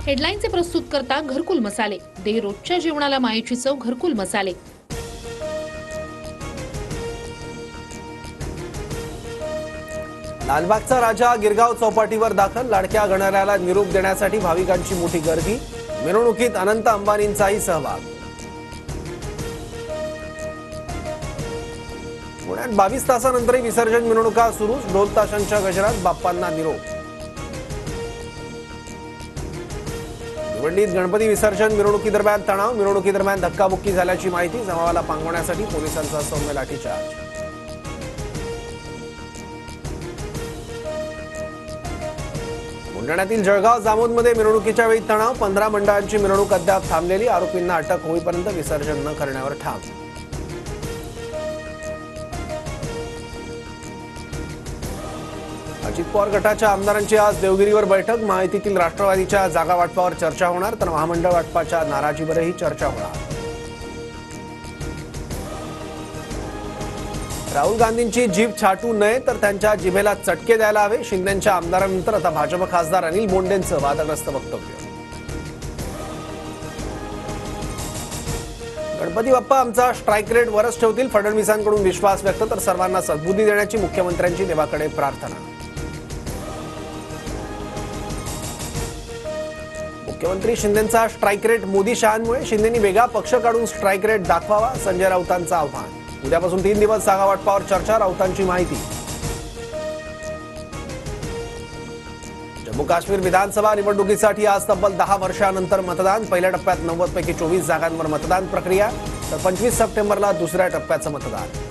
हेडलाईनचे प्रस्तुत करता घरकुल मसाले, दे रोजच्या जेवणाला मायेची चव घरकुल मसाले। लालबागचा राजा गिरगाव चौपाटीवर दाखल, लाडक्या गणरायाला निरोप देण्यासाठी भाविकांची मोठी गर्दी, मिरवणुकीत अनंत अंबानींचाही सहभाग। पुण्यात 22 तासानंतरही विसर्जन मिरवणुका सुरू, ढोल ताशांच्या गजरात बाप्पांना निरोप। भिवंडीत गणपती विसर्जन मिरवणुकीदरम्यान तणाव, मिरवणुकीदरम्यान धक्काबुक्की झाल्याची माहिती, जमावाला पांगवण्यासाठी पोलिसांचा सौम्य लाठीचार्ज। बुलढाण्यातील जळगाव जामोदमध्ये मिरवणुकीच्या वेळी तणाव, 15 मंडळांची मिरवणूक अद्याप थांबलेली, आरोपींना अटक होईपर्यंत विसर्जन न करण्यावर ठाम। अजित पवार गटाच्या आमदारांची आज देवगिरीवर बैठक, महायुतीतील राष्ट्रवादीच्या जागा वाटपावर चर्चा होणार, तर महामंडळ वाटपाच्या नाराजीवरही चर्चा होणार। राहुल गांधींची जीभ छाटू नये, तर त्यांच्या जिभेला चटके द्यायला हवे, शिंदेच्या आमदारांनंतर आता भाजप खासदार अनिल बोंडेंचं वादग्रस्त वक्तव्य। गणपती बाप्पा आमचा स्ट्राईक रेट वरच ठेवतील, फडणवीसांकडून विश्वास व्यक्त, तर सर्वांना सद्बुद्धी देण्याची मुख्यमंत्र्यांची देवाकडे प्रार्थना। मुख्यमंत्री शिंदेंचा स्ट्राईक रेट मोदी शहांमुळे, शिंदेंनी वेगळा पक्ष काढून स्ट्राईक रेट दाखवावा, संजय राऊतांचं आव्हान। उद्यापासून 3 दिवस जागा वाटपावर चर्चा, राऊतांची माहिती। जम्मू काश्मीर विधानसभा निवडणुकीसाठी आज तब्बल 10 वर्षांनंतर मतदान, पहिल्या टप्प्यात 90 पैकी 24 जागांवर मतदान प्रक्रिया, तर 25 सप्टेंबरला दुसऱ्या टप्प्याचं मतदान।